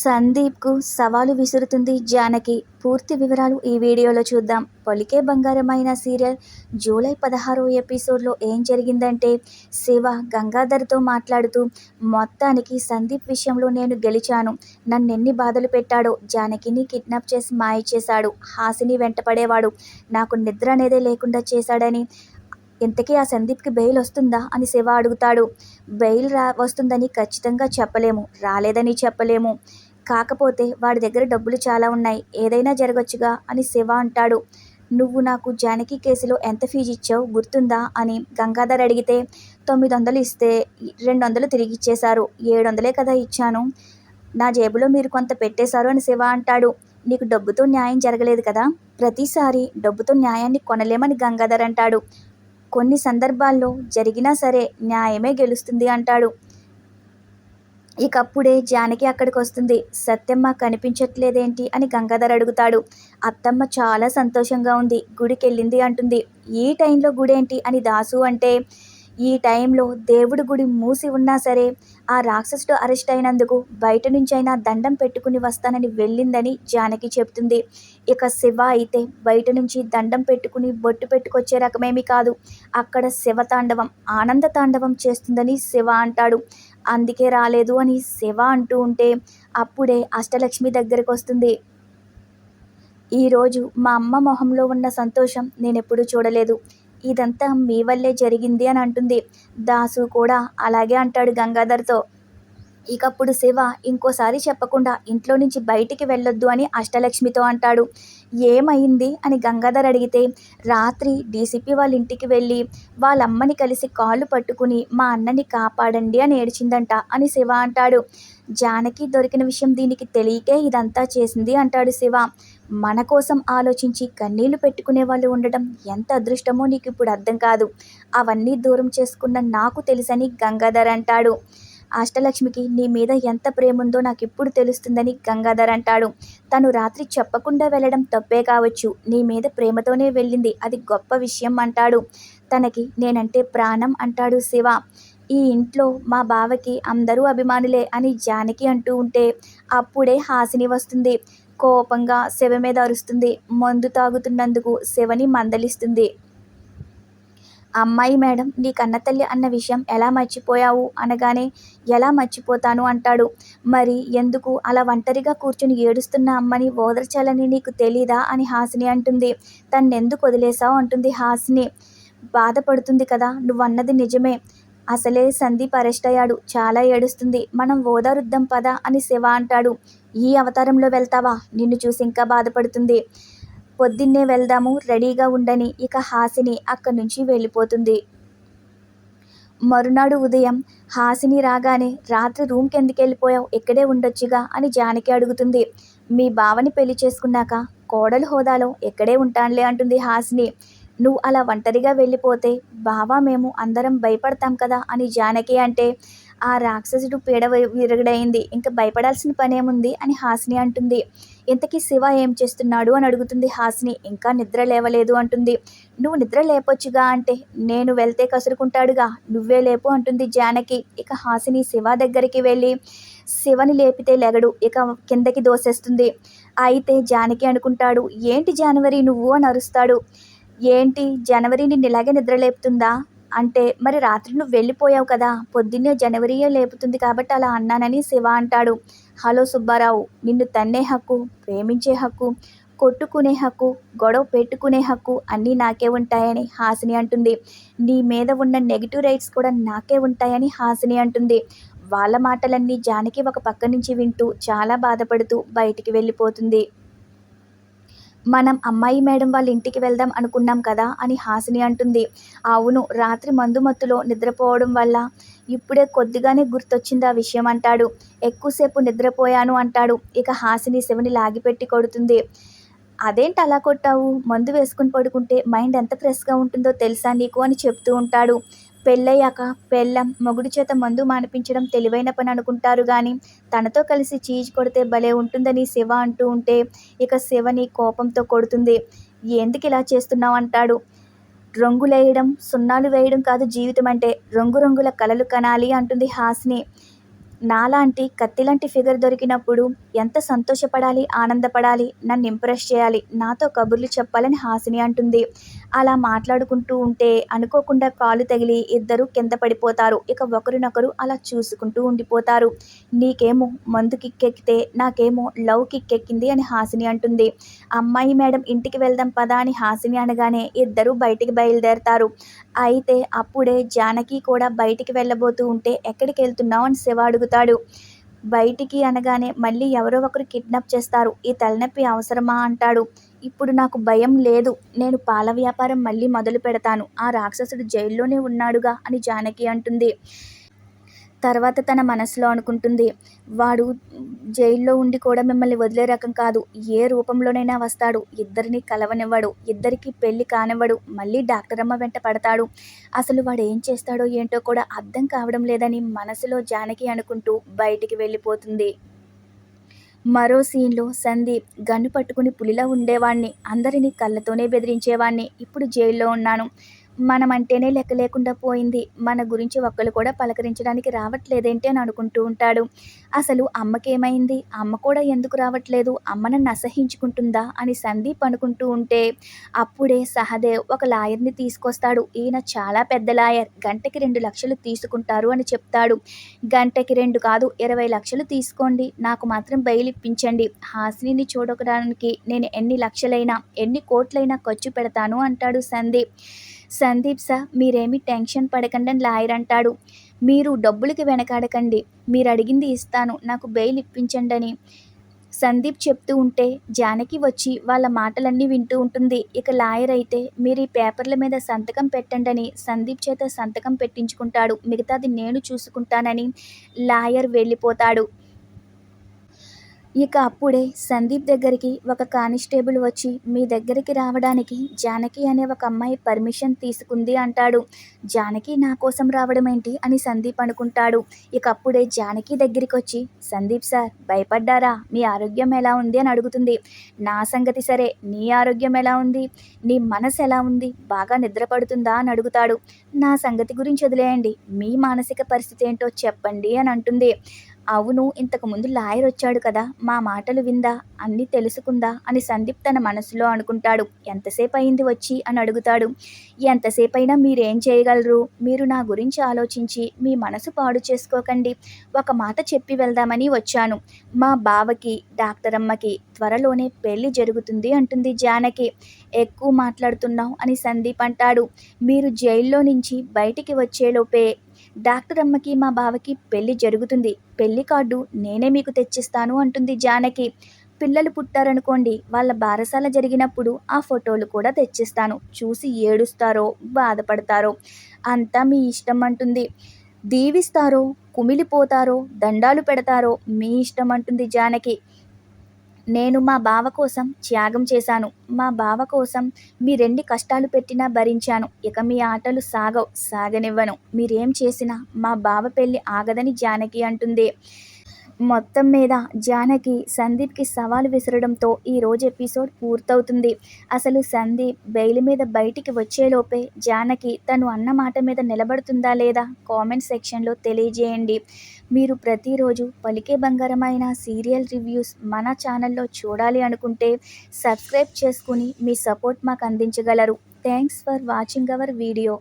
సందీప్కు సవాలు విసురుతుంది జానకి. పూర్తి వివరాలు ఈ వీడియోలో చూద్దాం. పలికే బంగారమైన సీరియల్ జూలై 16వ ఎపిసోడ్లో ఏం జరిగిందంటే, శివ గంగాధర్తో మాట్లాడుతూ మొత్తానికి సందీప్ విషయంలో నేను గెలిచాను, నన్నెన్ని బాధలు పెట్టాడో, జానకిని కిడ్నాప్ చేసి మాయ చేశాడు, హాసిని వెంటపడేవాడు, నాకు నిద్ర అనేదే లేకుండా చేశాడని. ఇంతకీ ఆ సందీప్కి బెయిల్ వస్తుందా అని శివ అడుగుతాడు. బెయిల్ వస్తుందని ఖచ్చితంగా చెప్పలేము, రాలేదని చెప్పలేము, కాకపోతే వాడి దగ్గర డబ్బులు చాలా ఉన్నాయి, ఏదైనా జరగచ్చుగా అని శివ అంటాడు. నువ్వు నాకు జానకి కేసులో ఎంత ఫీజు ఇచ్చావు గుర్తుందా అని గంగాధర్ అడిగితే, 900 ఇస్తే 200 తిరిగి ఇచ్చేశారు, 700 కదా ఇచ్చాను, నా జేబులో మీరు కొంత పెట్టేశారు అని శివ అంటాడు. నీకు డబ్బుతో న్యాయం జరగలేదు కదా, ప్రతిసారి డబ్బుతో న్యాయాన్ని కొనలేమని గంగాధర్ అంటాడు. కొన్ని సందర్భాల్లో జరిగినా సరే న్యాయమే గెలుస్తుంది అంటాడు. ఇకప్పుడే జానకి అక్కడికి వస్తుంది. సత్యమ్మ కనిపించట్లేదేంటి అని గంగాధర్ అడుగుతాడు. అత్తమ్మ చాలా సంతోషంగా ఉంది, గుడికి వెళ్ళింది అంటుంది. ఈ టైంలో గుడేంటి అని దాసు అంటే, ఈ టైంలో దేవుడి గుడి మూసి ఉన్నా సరే ఆ రాక్షసుడు అరెస్ట్ అయినందుకు బయట నుంచైనా దండం పెట్టుకుని వస్తానని వెళ్ళిందని జానకి చెప్తుంది. ఇక శివ అయితే బయట నుంచి దండం పెట్టుకుని బొట్టు పెట్టుకొచ్చే రకమేమీ కాదు, అక్కడ శివ తాండవం, ఆనంద తాండవం చేస్తుందని శివ అంటాడు. అందుకే రాలేదు అని శివ అంటూ ఉంటే అప్పుడే అష్టలక్ష్మి దగ్గరకు వస్తుంది. ఈరోజు మా అమ్మ మొహంలో ఉన్న సంతోషం నేనెప్పుడూ చూడలేదు, ఇదంతా మీ వల్లే జరిగింది అని అంటుంది. దాసు కూడా అలాగే అంటాడు గంగాధర్తో. ఇకప్పుడు శివ ఇంకోసారి చెప్పకుండా ఇంట్లో నుంచి బయటికి వెళ్ళొద్దు అని అష్టలక్ష్మితో అంటాడు. ఏమైంది అని గంగాధర్ అడిగితే, రాత్రి డీసీపీ వాళ్ళ ఇంటికి వెళ్ళి వాళ్ళమ్మని కలిసి కాళ్ళు పట్టుకుని మా అన్నని కాపాడండి అని ఏడ్చిందంట అని శివ అంటాడు. జానకి దొరికిన విషయం దీనికి తెలియకే ఇదంతా చేసింది అంటాడు శివ. మన కోసం ఆలోచించి కన్నీళ్లు పెట్టుకునే వాళ్ళు ఉండడం ఎంత అదృష్టమో నీకు ఇప్పుడు అర్థం కాదు, అవన్నీ దూరం చేసుకున్న నాకు తెలుసని గంగాధర్ అంటాడు. అష్టలక్ష్మికి నీ మీద ఎంత ప్రేమ ఉందో నాకు ఇప్పుడు తెలుస్తుందని గంగాధర్ అంటాడు. తను రాత్రి చెప్పకుండా వెళ్ళడం తప్పే కావచ్చు, నీ మీద ప్రేమతోనే వెళ్ళింది, అది గొప్ప విషయం అంటాడు. తనకి నేనంటే ప్రాణం అంటాడు శివ. ఈ ఇంట్లో మా బావకి అందరూ అభిమానులే అని జానకి అంటూ ఉంటే అప్పుడే హాసిని వస్తుంది. కోపంగా శివ మీద అరుస్తుంది. మందు తాగుతున్నందుకు శివని మందలిస్తుంది. అమ్మాయి మేడం, నీ కన్నతల్లి అన్న విషయం ఎలా మర్చిపోయావు అనగానే, ఎలా మర్చిపోతాను అంటాడు. మరి ఎందుకు అలా ఒంటరిగా కూర్చుని ఏడుస్తున్న అమ్మని ఓదార్చాలని నీకు తెలీదా అని హాసిని అంటుంది. తన్నెందుకు వదిలేశావు అంటుంది హాసిని. బాధపడుతుంది కదా, నువ్వన్నది నిజమే, అసలే సందీప్ అరెస్ట్ అయ్యాడు, చాలా ఏడుస్తుంది, మనం ఓదారుద్దాం పద అని శివ అంటాడు. ఈ అవతారంలో వెళ్తావా, నిన్ను చూసి ఇంకా బాధపడుతుంది, పొద్దున్నే వెళ్దాము, రెడీగా ఉండని ఇక హాసిని అక్కడి నుంచి వెళ్ళిపోతుంది. మరునాడు ఉదయం హాసిని రాగానే, రాత్రి రూమ్కి ఎందుకు వెళ్ళిపోయావు, ఇక్కడే ఉండొచ్చుగా అని జానకి అడుగుతుంది. మీ బావని పెళ్లి చేసుకున్నాక కోడలు హోదాలో ఎక్కడే ఉంటానులే అంటుంది హాసిని. నువ్వు అలా ఒంటరిగా వెళ్ళిపోతే బావా మేము అందరం భయపడతాం కదా అని జానకి అంటే, ఆ రాక్షసుడు పీడ విరగడైంది, ఇంకా భయపడాల్సిన పనేముంది అని హాసిని అంటుంది. ఇంతకీ శివ ఏం చేస్తున్నాడు అని అడుగుతుంది హాసిని. ఇంకా నిద్ర లేవలేదు అంటుంది. నువ్వు నిద్ర లేపొచ్చుగా అంటే, నేను వెళ్తే కసురుకుంటాడుగా, నువ్వే లేపు అంటుంది జానకి. ఇక హాసిని శివ దగ్గరికి వెళ్ళి శివని లేపితే లెగడు, ఇక కిందకి దోసేస్తుంది. అయితే జానకి అనుకుంటాడు, ఏంటి జనవరి నువ్వు అని అరుస్తాడు. ఏంటి జనవరి నిన్ను ఇలాగే నిద్రలేపుతుందా అంటే, మరి రాత్రి నువ్వు వెళ్ళిపోయావు కదా, పొద్దున్నే జనవరియే లేపుతుంది కాబట్టి అలా అన్నానని శివ అంటాడు. హలో సుబ్బారావు, నిన్ను తన్నే హక్కు, ప్రేమించే హక్కు, కొట్టుకునే హక్కు, గొడవ పెట్టుకునే హక్కు అన్నీ నాకే ఉంటాయని హాసిని అంటుంది. నీ మీద ఉన్న నెగిటివ్ రైట్స్ కూడా నాకే ఉంటాయని హాసిని అంటుంది. వాళ్ళ మాటలన్నీ జానకి ఒక పక్క నుంచి వింటూ చాలా బాధపడుతూ బయటికి వెళ్ళిపోతుంది. మనం అమ్మాయి మేడం వాళ్ళ ఇంటికి వెళ్దాం అనుకున్నాం కదా అని హాసిని అంటుంది. అవును, రాత్రి మందుమత్తులో నిద్రపోవడం వల్ల ఇప్పుడే కొద్దిగానే గుర్తొచ్చింది ఆ విషయం అంటాడు. ఎక్కువసేపు నిద్రపోయాను అంటాడు. ఇక హాసిని శివని లాగిపెట్టి కొడుతుంది. అదేంటి అలా కొట్టావు, మందు వేసుకుని పడుకుంటే మైండ్ ఎంత ఫ్రెష్గా ఉంటుందో తెలుసా నీకు అని చెప్తూ ఉంటాడు. పెళ్ళయ్యాక పెళ్ళం మొగుడి చేత మందు మానిపించడం తెలివైన పని అనుకుంటారు కానీ, తనతో కలిసి చీజ్ కొడితే భలే ఉంటుందని శివ అంటూ ఉంటే ఇక శివని కోపంతో కొడుతుంది. ఎందుకు ఇలా చేస్తున్నావు అంటాడు. రంగులేయడం సున్నాలు వేయడం కాదు జీవితం అంటే, రంగురంగుల కలలు కనాలి అంటుంది హాసిని. నాలాంటి కత్తిలాంటి ఫిగర్ దొరికినప్పుడు ఎంత సంతోషపడాలి, ఆనందపడాలి, నన్ను ఇంప్రెస్ చేయాలి, నాతో కబుర్లు చెప్పాలని హాసిని అంటుంది. అలా మాట్లాడుకుంటూ ఉంటే అనుకోకుండా కాలు తగిలి ఇద్దరూ కింద పడిపోతారు. ఇక ఒకరినొకరు అలా చూసుకుంటూ ఉండిపోతారు. నీకేమో మందు కిక్కెక్కితే నాకేమో లవ్ కిక్కెక్కింది అని హాసిని అంటుంది. అమ్మాయి మేడం ఇంటికి వెళ్దాం పదా అని హాసిని అనగానే ఇద్దరూ బయటికి బయలుదేరతారు. అయితే అప్పుడే జానకి కూడా బయటికి వెళ్ళబోతూ ఉంటే ఎక్కడికి వెళ్తున్నావు అని శివ అడుగుతాడు. బయటికి అనగానే మళ్ళీ ఎవరో ఒకరు కిడ్నాప్ చేస్తారు, ఈ తలనొప్పి అవసరమా అంటాడు. ఇప్పుడు నాకు భయం లేదు, నేను పాల వ్యాపారం మళ్ళీ మొదలు పెడతాను, ఆ రాక్షసుడు జైల్లోనే ఉన్నాడుగా అని జానకి అంటుంది. తర్వాత తన మనసులో అనుకుంటుంది, వాడు జైల్లో ఉండి కూడా మిమ్మల్ని వదిలే రకం కాదు, ఏ రూపంలోనైనా వస్తాడు, ఇద్దరిని కలవనివ్వడు, ఇద్దరికి పెళ్లి కానివ్వడు, మళ్ళీ డాక్టర్ అమ్మ వెంట పడతాడు, అసలు వాడు ఏం చేస్తాడో ఏంటో కూడా అర్థం కావడం లేదని మనసులో జానకి అనుకుంటూ బయటికి వెళ్ళిపోతుంది. మరో సీన్లో సందీప్ గన్ను పట్టుకుని పులిలా ఉండేవాణ్ణి, అందరినీ కళ్ళతోనే బెదిరించేవాణ్ణి, ఇప్పుడు జైల్లో ఉన్నాను, మనమంటేనే లెక్క లేకుండా పోయింది, మన గురించి ఒక్కరు కూడా పలకరించడానికి రావట్లేదేంటి అని అనుకుంటూ ఉంటాడు. అసలు అమ్మకేమైంది, అమ్మ కూడా ఎందుకు రావట్లేదు, అమ్మ నన్ను అసహించుకుంటుందా అని సందీప్ అనుకుంటూ ఉంటే అప్పుడే సహదేవ్ ఒక లాయర్ని తీసుకొస్తాడు. ఈయన చాలా పెద్ద లాయర్, గంటకి 2 లక్షలు తీసుకుంటారు అని చెప్తాడు. గంటకి 2 కాదు 20 లక్షలు తీసుకోండి, నాకు మాత్రం బెయిల్ ఇప్పించండి, హాసినిని చూడడానికి నేను ఎన్ని లక్షలైనా ఎన్ని కోట్లైనా ఖర్చు పెడతాను అంటాడు సందీప్. సందీప్ సార్ మీరేమీ టెన్షన్ పడకండి అని లాయర్ అంటాడు. మీరు డబ్బులకి వెనకాడకండి, మీరు అడిగింది ఇస్తాను, నాకు బెయిల్ ఇప్పించండి అని సందీప్ చెప్తూ ఉంటే జానకి వచ్చి వాళ్ళ మాటలన్నీ వింటూ ఉంటుంది. ఇక లాయర్ అయితే మీరు ఈ పేపర్ల మీద సంతకం పెట్టండి అని సందీప్ చేత సంతకం పెట్టించుకుంటాడు. మిగతాది నేను చూసుకుంటానని లాయర్ వెళ్ళిపోతాడు. ఇక అప్పుడే సందీప్ దగ్గరికి ఒక కానిస్టేబుల్ వచ్చి మీ దగ్గరికి రావడానికి జానకి అనే ఒక అమ్మాయి పర్మిషన్ తీసుకుంది అంటాడు. జానకి నా కోసం రావడం ఏంటి అని సందీప్ అనుకుంటాడు. ఇక అప్పుడే జానకి దగ్గరికి వచ్చి సందీప్ సార్ భయపడ్డారా, మీ ఆరోగ్యం ఎలా ఉంది అని అడుగుతుంది. నా సంగతి సరే, నీ ఆరోగ్యం ఎలా ఉంది, నీ మనసు ఎలా ఉంది, బాగా నిద్ర పడుతుందా అని అడుగుతాడు. నా సంగతి గురించి వదిలేయండి, మీ మానసిక పరిస్థితి ఏంటో చెప్పండి అని అంటుంది. అవును, ఇంతకుముందు లాయర్ వచ్చాడు కదా, మా మాటలు విందా, అన్నీ తెలుసుకుందా అని సందీప్ తన మనసులో అనుకుంటాడు. ఎంతసేపు అయింది వచ్చి అని అడుగుతాడు. ఎంతసేపు అయినా మీరేం చేయగలరు, మీరు నా గురించి ఆలోచించి మీ మనసు పాడు చేసుకోకండి, ఒక మాట చెప్పి వెళ్దామని వచ్చాను, మా బావకి డాక్టర్ అమ్మకి త్వరలోనే పెళ్లి జరుగుతుంది అంటుంది జానకి. ఎక్కువ మాట్లాడుతున్నావు అని సందీప్ అంటాడు. మీరు జైల్లో నుంచి బయటికి వచ్చేలోపే డాక్టర్ అమ్మకి మా బావకి పెళ్లి జరుగుతుంది, పెళ్లి కార్డు నేనే మీకు తెచ్చిస్తాను అంటుంది జానకి. పిల్లలు పుట్టారనుకోండి, వాళ్ళ బారసాల జరిగినప్పుడు ఆ ఫోటోలు కూడా తెచ్చిస్తాను, చూసి ఏడుస్తారో బాధపడతారో అంతా మీ ఇష్టం అంటుంది. దీవిస్తారో కుమిలిపోతారో దండాలు పెడతారో మీ ఇష్టం అంటుంది జానకి. నేను మా బావ కోసం త్యాగం చేశాను, మా బావ కోసం మీరెన్ని కష్టాలు పెట్టినా భరించాను, ఇక మీ ఆటలు సాగనివ్వను, మీరేం చేసినా మా బావ పెళ్ళి ఆగదని జానకి అంటుంది. మొత్తం మీద జానకి సందీప్కి సవాలు విసరడంతో ఈరోజు ఎపిసోడ్ పూర్తవుతుంది. అసలు సందీప్ బెయిల్ మీద బయటికి వచ్చేలోపే జానకి తను అన్న మాట మీద నిలబడుతుందా లేదా కామెంట్ సెక్షన్లో తెలియజేయండి. మీరు ప్రతిరోజు పలికే బంగారమైన సీరియల్ రివ్యూస్ మన ఛానల్లో చూడాలి అనుకుంటే సబ్స్క్రైబ్ చేసుకుని మీ సపోర్ట్ మాకు అందించగలరు. Thanks for watching our video.